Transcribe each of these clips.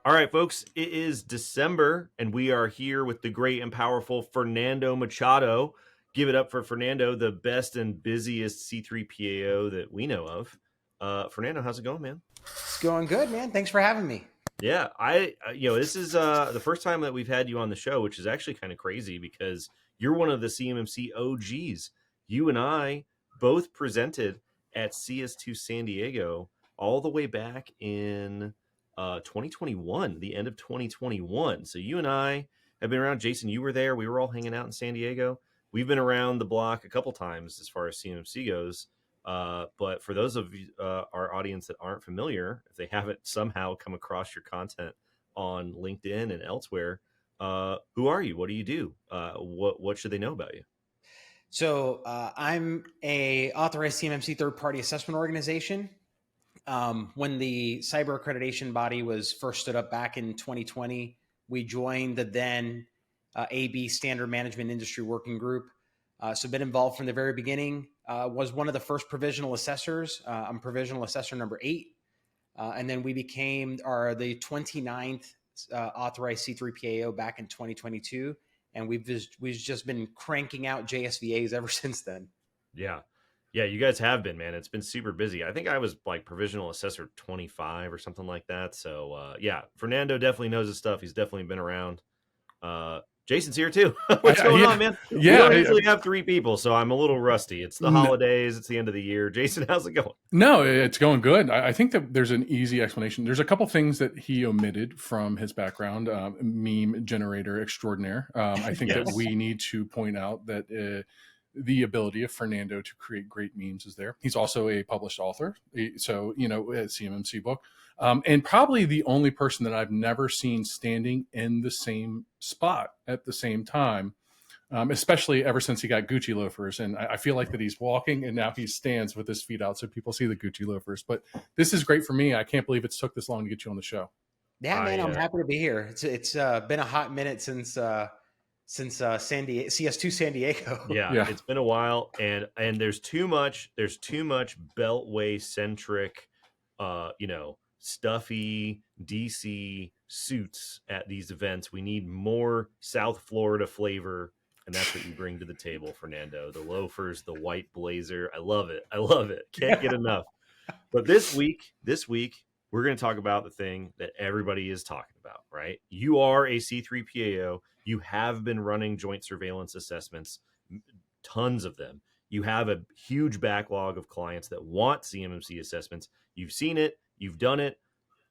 All right, folks, it is December, and we are here with the great and powerful Fernando Machado. Give it up for Fernando, the best and busiest C3PAO that we know of. Fernando, how's it going, man? It's going good, man. Thanks for having me. Yeah, this is the first time that we've had you on the show, which is actually kind of crazy because you're one of the CMMC OGs. You and I both presented at CS2 San Diego all the way back in 2021, the end of 2021. So you and I have been around. Jason, you were there. We were all hanging out in San Diego. We've been around the block a couple times as far as CMMC goes. But for those of our audience that aren't familiar, if they haven't somehow come across your content on LinkedIn and elsewhere, who are you? What do you do? What should they know about you? So I'm a authorized CMMC third-party assessment organization. When the cyber accreditation body was first stood up back in 2020, we joined the then AB Standard Management Industry Working Group. So been involved from the very beginning. Was one of the first provisional assessors. I'm provisional assessor number 8. And then we became the 29th authorized C3PAO back in 2022. And we've just been cranking out JSVAs ever since then. Yeah. Yeah, you guys have been, man. It's been super busy. I think I was like provisional assessor 25 or something like that. So yeah, Fernando definitely knows his stuff. He's definitely been around. Jason's here too. What's going on, man? Yeah, we don't usually have 3 people, so I'm a little rusty. It's the holidays. It's the end of the year. Jason, how's it going? No, it's going good. I think that there's an easy explanation. There's a couple things that he omitted from his background, meme generator extraordinaire. I think that we need to point out that the ability of Fernando to create great memes is there. He's also a published author. So, a CMMC book. And probably the only person that I've never seen standing in the same spot at the same time, especially ever since he got Gucci loafers. And I feel like that he's walking and now he stands with his feet out so people see the Gucci loafers. But this is great for me. I can't believe it's took this long to get you on the show. Yeah, man, I'm happy to be here. It's been a hot minute since CS2 San Diego. Yeah, it's been a while, and there's too much Beltway centric, stuffy DC suits at these events. We need more South Florida flavor, and that's what you bring to the table, Fernando. The loafers, the white blazer. I love it. Can't get enough. But this week, we're going to talk about the thing that everybody is talking about, right? You are a C3PAO. You have been running joint surveillance assessments, tons of them. You have a huge backlog of clients that want CMMC assessments. You've seen it. You've done it.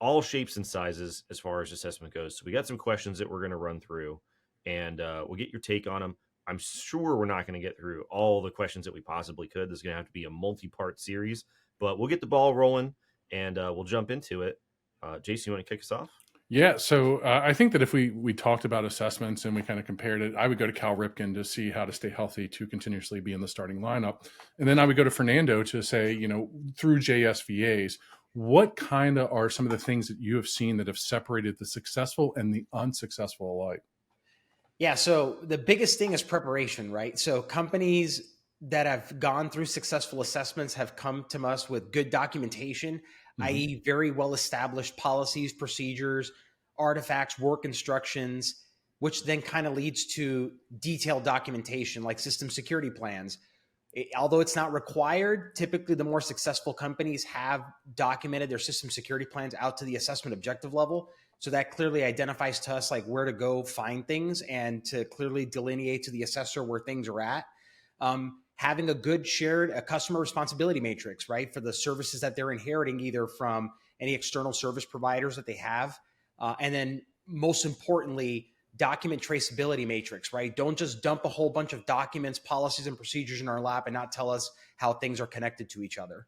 All shapes and sizes as far as assessment goes. So we got some questions that we're going to run through, and we'll get your take on them. I'm sure we're not going to get through all the questions that we possibly could. There's going to have to be a multi-part series, but we'll get the ball rolling, and we'll jump into it. Jason, you want to kick us off? Yeah, so I think that if we talked about assessments and we kind of compared it, I would go to Cal Ripken to see how to stay healthy to continuously be in the starting lineup. And then I would go to Fernando to say, through JSVAs, what kind of are some of the things that you have seen that have separated the successful and the unsuccessful alike? Yeah, so the biggest thing is preparation, right? So companies that have gone through successful assessments have come to us with good documentation, i.e. very well-established policies, procedures, artifacts, work instructions, which then kind of leads to detailed documentation like system security plans. Although it's not required, typically the more successful companies have documented their system security plans out to the assessment objective level. So that clearly identifies to us like where to go find things and to clearly delineate to the assessor where things are at. Having a good shared customer responsibility matrix, right, for the services that they're inheriting either from any external service providers that they have. And then most importantly, document traceability matrix, right? Don't just dump a whole bunch of documents, policies, and procedures in our lap and not tell us how things are connected to each other.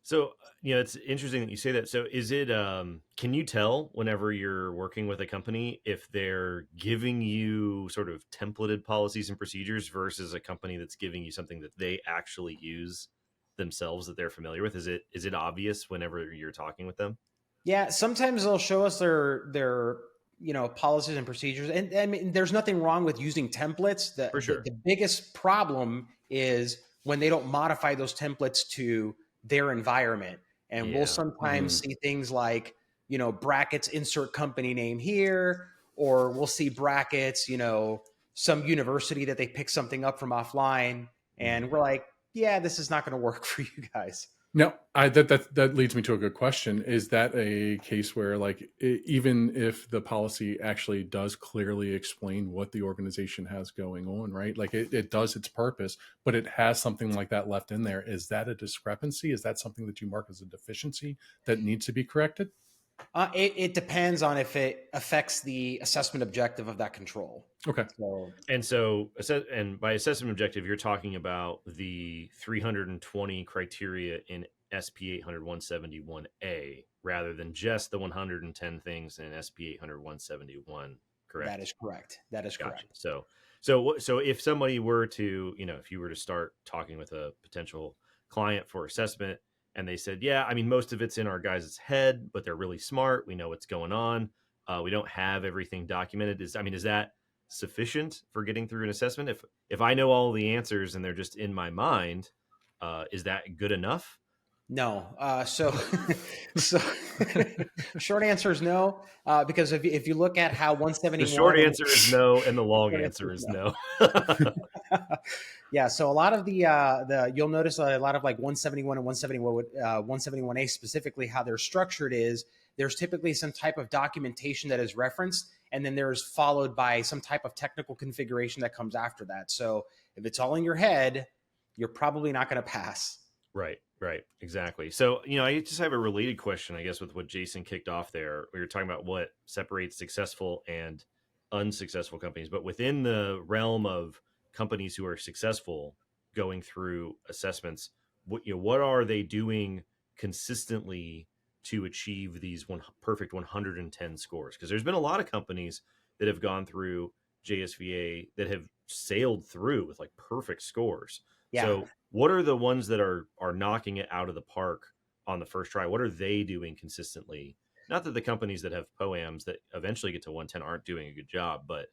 So, it's interesting that you say that. So is it, can you tell whenever you're working with a company if they're giving you sort of templated policies and procedures versus a company that's giving you something that they actually use themselves that they're familiar with? Is it obvious whenever you're talking with them? Yeah, sometimes they'll show us their policies and procedures. And I mean, there's nothing wrong with using templates. For sure. The biggest problem is when they don't modify those templates to their environment. And we'll sometimes see things like, brackets, insert company name here, or we'll see brackets, some university that they pick something up from offline. And we're like, yeah, this is not going to work for you guys. Now, that leads me to a good question. Is that a case where, like, even if the policy actually does clearly explain what the organization has going on, right? Like it does its purpose, but it has something like that left in there. Is that a discrepancy? Is that something that you mark as a deficiency that needs to be corrected? It depends on if it affects the assessment objective of that control. Okay. And by assessment objective, you're talking about the 320 criteria in SP 800-171A rather than just the 110 things in SP 800-171, correct? That is correct. That is correct. So if somebody were to, if you were to start talking with a potential client for assessment, and they said, yeah, I mean, most of it's in our guys' head, but they're really smart. We know what's going on. We don't have everything documented. Is that sufficient for getting through an assessment? If I know all the answers and they're just in my mind, is that good enough? No. So short answer is no, because if you look at how 171, the short answer is no, and the long answer is no. Yeah. So a lot of the you'll notice a lot of like 171 and 171A specifically, how they're structured is there's typically some type of documentation that is referenced, and then there's followed by some type of technical configuration that comes after that. So if it's all in your head, you're probably not going to pass. Right. Exactly. So, I just have a related question, I guess, with what Jason kicked off there. We were talking about what separates successful and unsuccessful companies, but within the realm of companies who are successful going through assessments, what are they doing consistently to achieve these perfect 110 scores? Because there's been a lot of companies that have gone through JSVA that have sailed through with like perfect scores. Yeah. So what are the ones that are knocking it out of the park on the first try? What are they doing consistently? Not that the companies that have POAMs that eventually get to 110 aren't doing a good job, but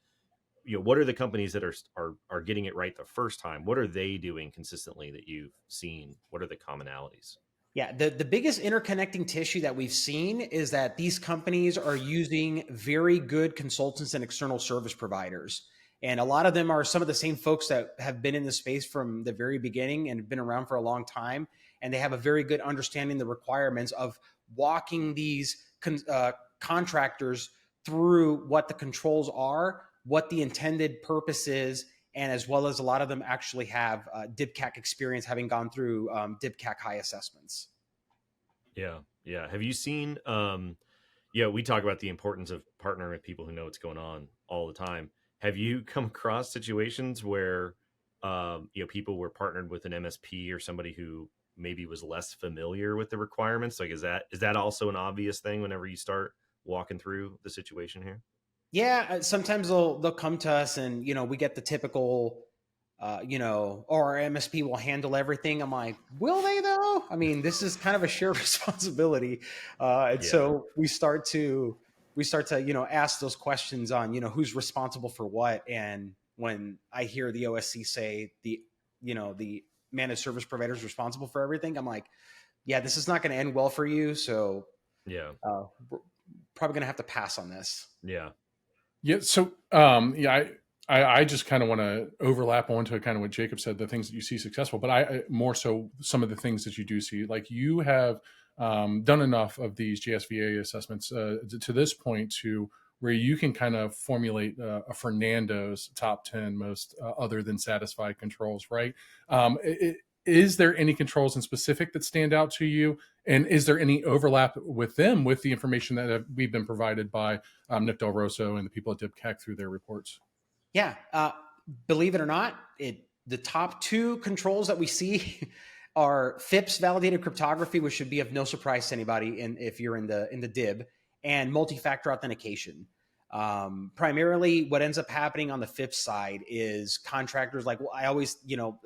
what are the companies that are getting it right the first time? What are they doing consistently that you've seen? What are the commonalities? Yeah, the biggest interconnecting tissue that we've seen is that these companies are using very good consultants and external service providers. And a lot of them are some of the same folks that have been in the space from the very beginning and have been around for a long time. And they have a very good understanding of the requirements of walking these contractors through what the controls are, what the intended purpose is, and as well as a lot of them actually have DIBCAC experience, having gone through DIBCAC high assessments. Yeah. Have you seen, we talk about the importance of partnering with people who know what's going on all the time. Have you come across situations where, people were partnered with an MSP or somebody who maybe was less familiar with the requirements? Like, is that also an obvious thing whenever you start walking through the situation here? Yeah, sometimes they'll come to us and, we get the typical, or our MSP will handle everything. I'm like, will they though? I mean, this is kind of a shared responsibility. So we start to, ask those questions on, who's responsible for what. And when I hear the OSC say the managed service provider is responsible for everything, I'm like, yeah, this is not going to end well for you. So we're probably going to have to pass on this. Yeah. So, I just kind of want to overlap onto kind of what Jacob said, the things that you see successful, but I more so some of the things that you do see, like you have done enough of these JSVA assessments to this point to where you can kind of formulate a Fernando's top 10 most other than satisfied controls, right? Is there any controls in specific that stand out to you? And is there any overlap with them with the information that we've been provided by Nick Del Rosso and the people at DIBCAC through their reports? Yeah. Believe it or not, the top two controls that we see are FIPS validated cryptography, which should be of no surprise to anybody if you're in the DIB, and multi-factor authentication. Primarily what ends up happening on the FIPS side is contractors I always,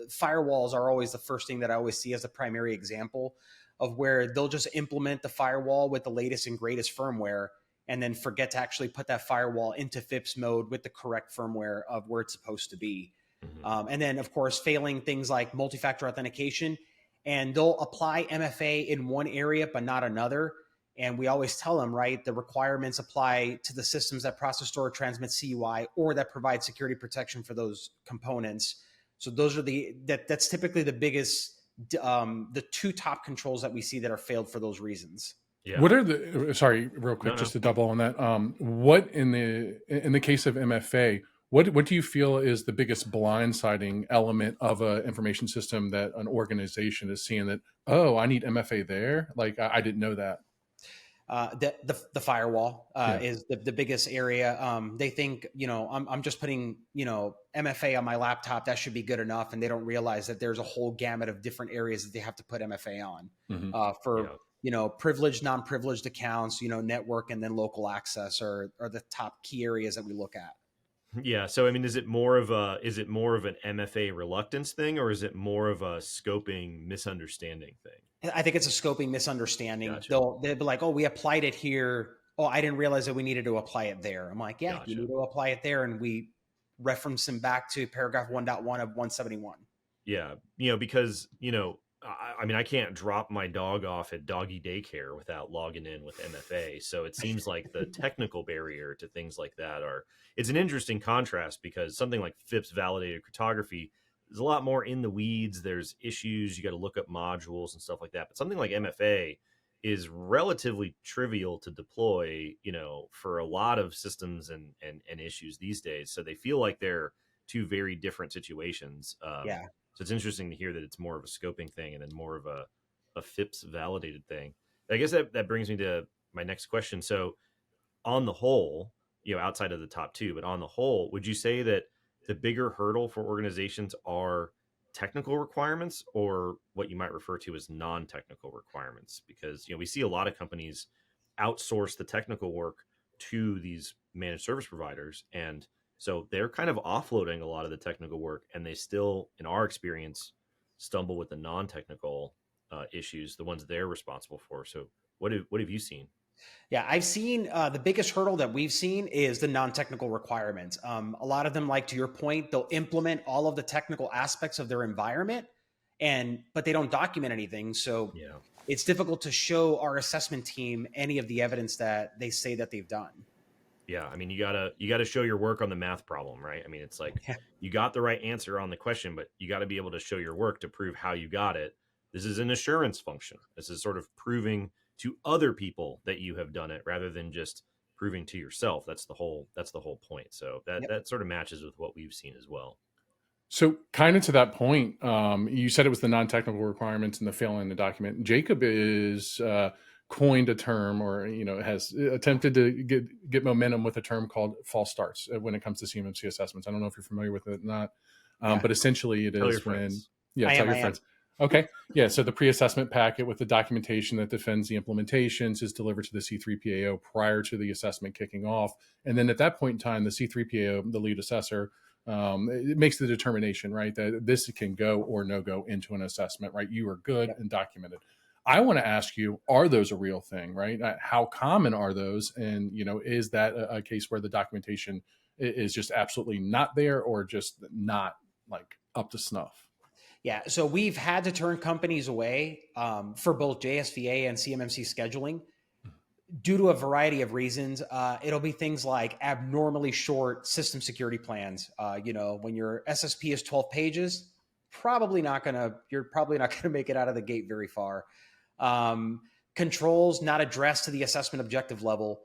firewalls are always the first thing that I always see as a primary example of where they'll just implement the firewall with the latest and greatest firmware and then forget to actually put that firewall into FIPS mode with the correct firmware of where it's supposed to be. Mm-hmm. And then of course, failing things like multi-factor authentication, and they'll apply MFA in one area, but not another. And we always tell them, right, the requirements apply to the systems that process, store, transmit CUI, or that provide security protection for those components. So those are that's typically the biggest, the two top controls that we see that are failed for those reasons. Yeah. What are the, sorry, real quick, No, just to double on that. What in the case of MFA, what do you feel is the biggest blindsiding element of an information system that an organization is seeing that, oh, I need MFA there? Like, I didn't know that. The firewall Yeah. is the biggest area. They think, I'm just putting, MFA on my laptop. That should be good enough. And they don't realize that there's a whole gamut of different areas that they have to put MFA on for, privileged, non-privileged accounts, network, and then local access are the top key areas that we look at. Yeah. So, I mean, is it more of an MFA reluctance thing, or is it more of a scoping misunderstanding thing? I think it's a scoping misunderstanding. Gotcha. They'll be like, oh, we applied it here. Oh, I didn't realize that we needed to apply it there. I'm like, yeah, Gotcha. you need to apply it there. And we reference them back to paragraph 1.1 of 171. Yeah. Because, I mean, I can't drop my dog off at doggy daycare without logging in with MFA. So it seems like the technical barrier to things like that it's an interesting contrast, because something like FIPS validated cryptography is a lot more in the weeds. There's issues. You got to look up modules and stuff like that. But something like MFA is relatively trivial to deploy, for a lot of systems and issues these days. So they feel like they're two very different situations. Yeah. So it's interesting to hear that it's more of a scoping thing and then more of a FIPS validated thing. I guess that brings me to my next question. So on the whole, outside of the top two, but on the whole, would you say that the bigger hurdle for organizations are technical requirements, or what you might refer to as non-technical requirements? Because, we see a lot of companies outsource the technical work to these managed service providers. And so they're kind of offloading a lot of the technical work, and they still, in our experience, stumble with the non-technical issues, the ones they're responsible for. So what have you seen? Yeah, I've seen the biggest hurdle that we've seen is the non-technical requirements. A lot of them, like to your point, they'll implement all of the technical aspects of their environment, but they don't document anything. So it's difficult to show our assessment team any of the evidence that they say that they've done. Yeah, I mean, you gotta show your work on the math problem, right? I mean, it's like you got the right answer on the question, but you got to be able to show your work to prove how you got it. This is an assurance function. This is sort of proving to other people that you have done it, rather than just proving to yourself. That's the whole point. So that sort of matches with what we've seen as well. So kind of to that point, you said it was the non-technical requirements and the failing to document. Jacob is coined a term, or has attempted to get momentum with a term called false starts when it comes to CMMC assessments. I don't know if you're familiar with it or not, but essentially it is when tell your friends. Okay. Yeah. So the pre-assessment packet with the documentation that defends the implementations is delivered to the C3PAO prior to the assessment kicking off. And then at that point in time, the C3PAO, the lead assessor, it makes the determination, right, that this can go or no go into an assessment, right? You are good and documented. I want to ask you, are those a real thing, right? How common are those? And, is that a case where the documentation is just absolutely not there, or just not like up to snuff? Yeah, so we've had to turn companies away for both JSVA and CMMC scheduling due to a variety of reasons. It'll be things like abnormally short system security plans. When your SSP is 12 pages, you're probably not gonna make it out of the gate very far. Controls not addressed to the assessment objective level.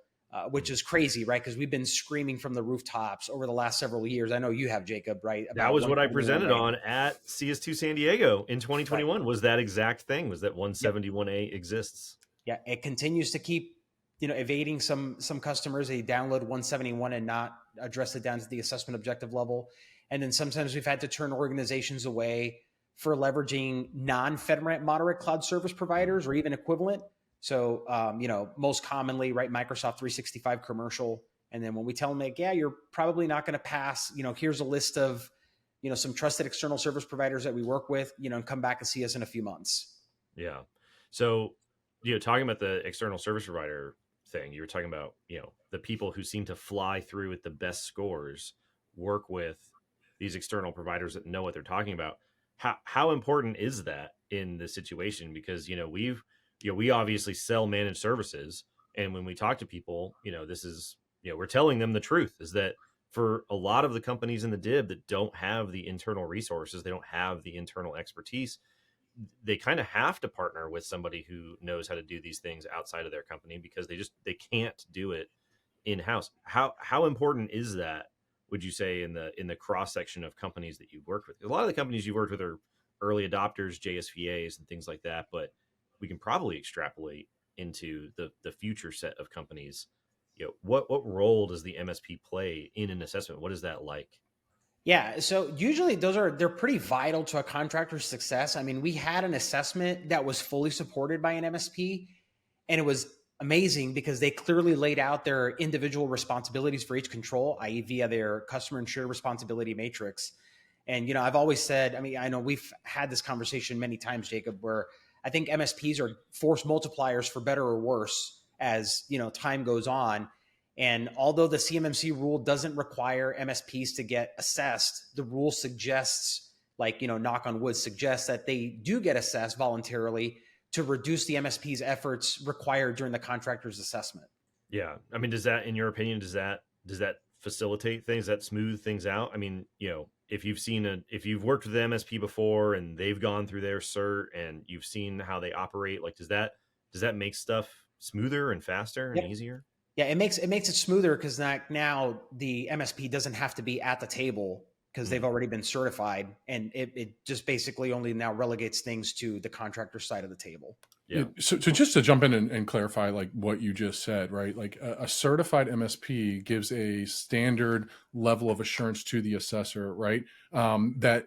Which is crazy, right? Because we've been screaming from the rooftops over the last several years. I know you have, Jacob, right? That was what I presented on at CS2 San Diego in 2021. Right. Was that exact thing? Was that 171A exists? Yeah, it continues to keep, evading some customers. They download 171 and not address it down to the assessment objective level. And then sometimes we've had to turn organizations away for leveraging non-FedRAMP moderate cloud service providers or even equivalent. So, most commonly, right, Microsoft 365 commercial. And then when we tell them, like, yeah, you're probably not going to pass, here's a list of, some trusted external service providers that we work with, and come back and see us in a few months. Yeah. So, talking about the external service provider thing, you were talking about, the people who seem to fly through with the best scores work with these external providers that know what they're talking about. How important is that in this situation? Because, we obviously sell managed services, and when we talk to people, this is, we're telling them the truth is that for a lot of the companies in the DIB that don't have the internal resources, they don't have the internal expertise, they kind of have to partner with somebody who knows how to do these things outside of their company, because they can't do it in house. How important is that, would you say, in the cross section of companies that you've worked with? A lot of the companies you've worked with are early adopters, JSVAs, and things like that, but we can probably extrapolate into the future set of companies. What role does the MSP play in an assessment? What is that like? Yeah, so usually they're pretty vital to a contractor's success. I mean, we had an assessment that was fully supported by an MSP, and it was amazing because they clearly laid out their individual responsibilities for each control, i.e., via their customer insured responsibility matrix. And I've always said, I mean, I know we've had this conversation many times, Jacob, where I think MSPs are force multipliers for better or worse as time goes on. And although the CMMC rule doesn't require MSPs to get assessed, the rule suggests, like, knock on wood, suggests that they do get assessed voluntarily to reduce the MSP's efforts required during the contractor's assessment. Yeah. I mean, does that, in your opinion, does that facilitate things, that smooth things out? I mean, if you've worked with the MSP before and they've gone through their cert and you've seen how they operate, like, does that make stuff smoother and faster and Yep. easier? Yeah, it makes it smoother because now the MSP doesn't have to be at the table because they've already been certified, and it just basically only now relegates things to the contractor side of the table. Yeah. So just to jump in and clarify, like what you just said, right? Like a certified MSP gives a standard level of assurance to the assessor, right? That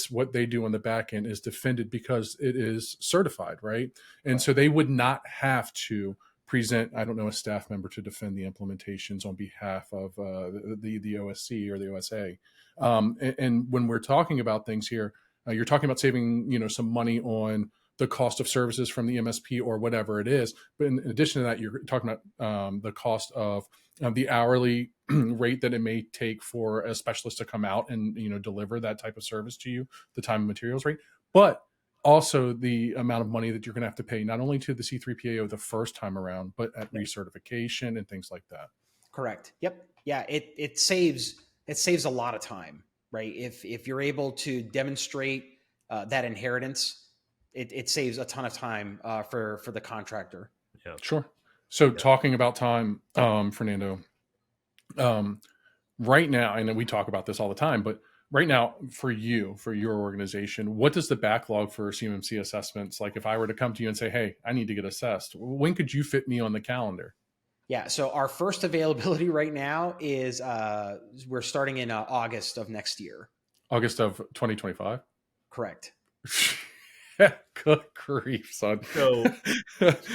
what they do on the back end is defended because it is certified, right? And Right. so they would not have to present, I don't know, a staff member to defend the implementations on behalf of the OSC or the OSA. And when we're talking about things here, you're talking about saving some money on the cost of services from the MSP or whatever it is. But in addition to that, you're talking about the cost of the hourly rate that it may take for a specialist to come out and deliver that type of service to you, the time and materials rate, but also the amount of money that you're going to have to pay not only to the C3PAO the first time around, but at recertification and things like that. Correct. Yep. Yeah. It saves a lot of time, right? If you're able to demonstrate that inheritance, it saves a ton of time for the contractor. Yeah. Sure. So talking about time, Fernando, right now, I know we talk about this all the time, but right now for your organization, what does the backlog for CMMC assessments, like if I were to come to you and say, hey, I need to get assessed, when could you fit me on the calendar? Yeah. So our first availability right now is we're starting in August of next year. August of 2025? Correct. Good grief, son. So,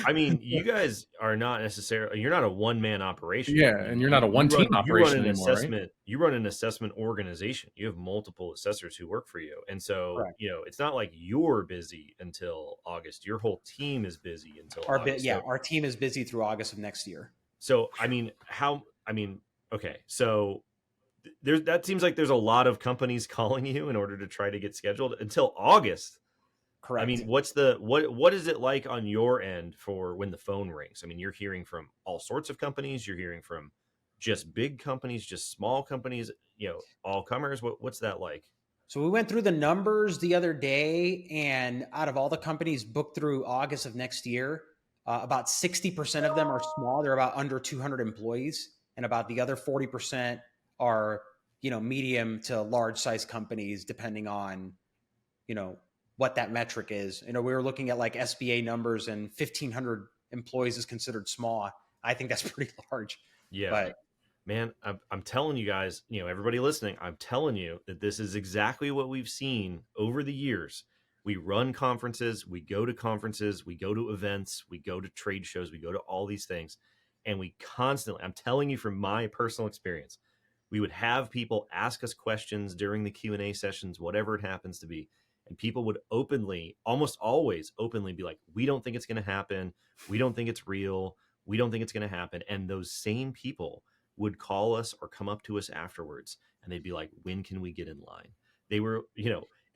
I mean, you guys are not necessarily, you're not a one-man operation. Yeah, I mean, and you're not a one-team operation anymore, right? You run an assessment organization. You have multiple assessors who work for you. And so, Correct. It's not like you're busy until August. Your whole team is busy until August. Our team is busy through August of next year. So, I mean, okay. So that seems like there's a lot of companies calling you in order to try to get scheduled until August. Correct. I mean, what is it like on your end for when the phone rings? I mean, you're hearing from all sorts of companies. You're hearing from just big companies, just small companies, all comers. What's that like? So we went through the numbers the other day, and out of all the companies booked through August of next year, about 60% of them are small. They're about under 200 employees, and about the other 40% are medium to large size companies, depending on what that metric is. We were looking at like SBA numbers, and 1,500 employees is considered small. I think that's pretty large. Yeah. But man, I'm telling you guys, everybody listening, I'm telling you that this is exactly what we've seen over the years. We run conferences, we go to events, we go to trade shows, we go to all these things. And we constantly, I'm telling you from my personal experience, we would have people ask us questions during the Q&A sessions, whatever it happens to be. And people would almost always openly be like, we don't think it's going to happen. We don't think it's real. We don't think it's going to happen. And those same people would call us or come up to us afterwards, and they'd be like, when can we get in line? They were,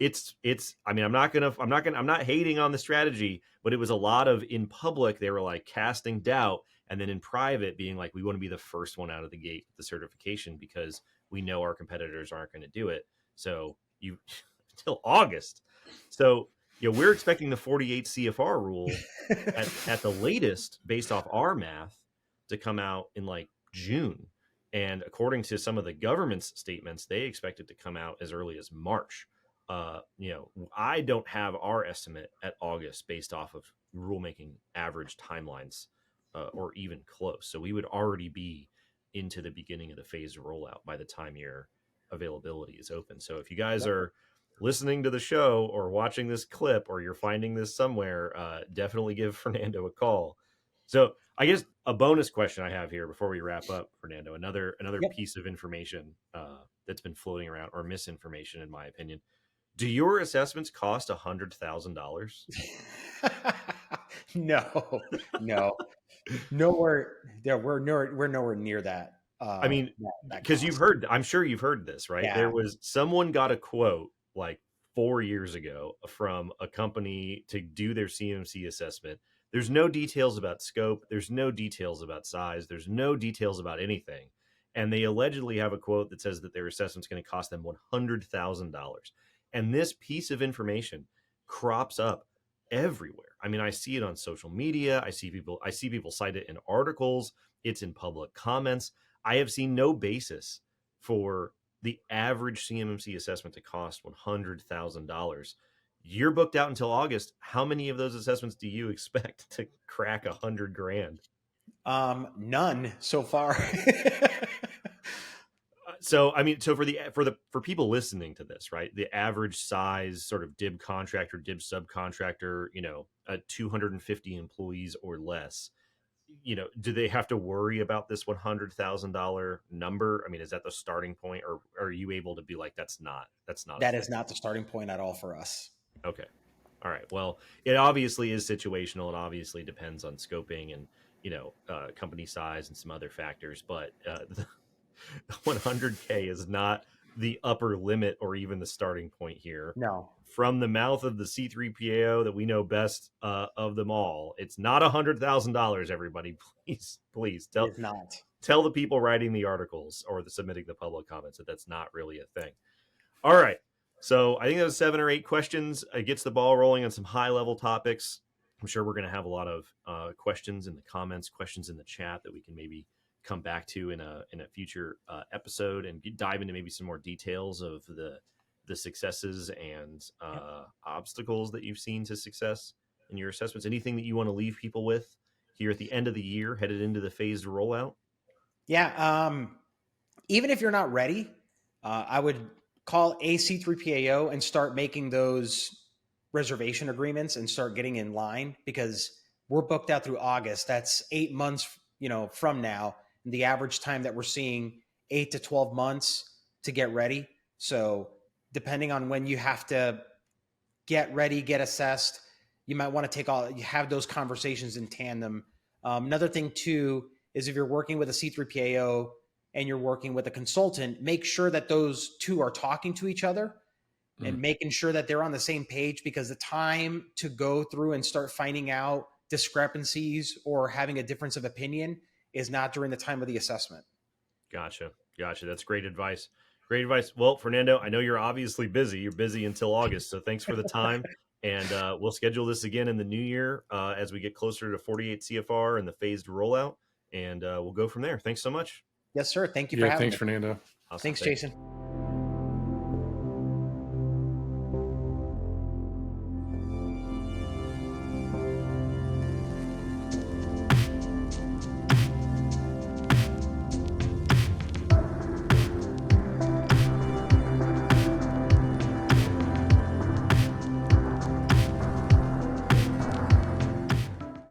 I mean, I'm not hating on the strategy, but it was a lot of in public, they were like casting doubt. And then in private being like, we want to be the first one out of the gate with the certification because we know our competitors aren't going to do it. So you until August. So, we're expecting the 48 CFR rule at the latest, based off our math, to come out in like June. And according to some of the government's statements, they expect it to come out as early as March. I don't have our estimate at August based off of rulemaking average timelines, or even close. So we would already be into the beginning of the phased rollout by the time your availability is open. So if you guys are listening to the show or watching this clip, or you're finding this somewhere, definitely give Fernando a call. So I guess a bonus question I have here before we wrap up, Fernando, another Yep. piece of information that's been floating around, or misinformation, in my opinion. Do your assessments cost $100,000? No, no, nowhere. Yeah, we're nowhere near that. I mean, That because cost. I'm sure you've heard this, right? Yeah. There was someone got a quote like 4 years ago from a company to do their CMC assessment. There's no details about scope. There's no details about size. There's no details about anything. And they allegedly have a quote that says that their assessment's going to cost them $100,000. And this piece of information crops up everywhere. I mean, I see it on social media. I see people cite it in articles. It's in public comments. I have seen no basis for the average CMMC assessment to cost $100,000. You're booked out until August. How many of those assessments do you expect to crack $100,000? None so far. So I mean, so for people listening to this, right? The average size sort of DIB contractor, DIB subcontractor, 250 employees or less. Do they have to worry about this $100,000 number? I mean, is that the starting point, or are you able to be like, that's not That is not the starting point at all for us. Okay. All right. Well, it obviously is situational. It obviously depends on scoping and, company size and some other factors, but the 100K is not the upper limit or even the starting point here. No. From the mouth of the C3PAO that we know best of them all, it's not $100,000. Everybody, please It's not. tell the people writing the articles or submitting the public comments that that's not really a thing. All right. So I think that was 7 or 8 questions. It gets the ball rolling on some high level topics. I'm sure we're going to have a lot of questions in the comments, questions in the chat that we can maybe come back to in a future episode, and dive into maybe some more details of the successes and obstacles that you've seen to success in your assessments. Anything that you want to leave people with here at the end of the year, headed into the phased rollout? Yeah. Even if you're not ready, I would call a C3PAO and start making those reservation agreements and start getting in line, because we're booked out through August. That's 8 months, from now. And the average time that we're seeing 8 to 12 months to get ready. So depending on when you have to get ready, get assessed, you might want to you have those conversations in tandem. Another thing too is if you're working with a C3PAO and you're working with a consultant, make sure that those two are talking to each other and making sure that they're on the same page, because the time to go through and start finding out discrepancies or having a difference of opinion is not during the time of the assessment. Gotcha. That's great advice. Well, Fernando, I know you're obviously busy. You're busy until August, so thanks for the time. And we'll schedule this again in the new year as we get closer to 48 CFR and the phased rollout, and we'll go from there. Thanks so much. Yes, sir. Thank you for having me. Thanks, Fernando. Awesome. Thanks, Jason.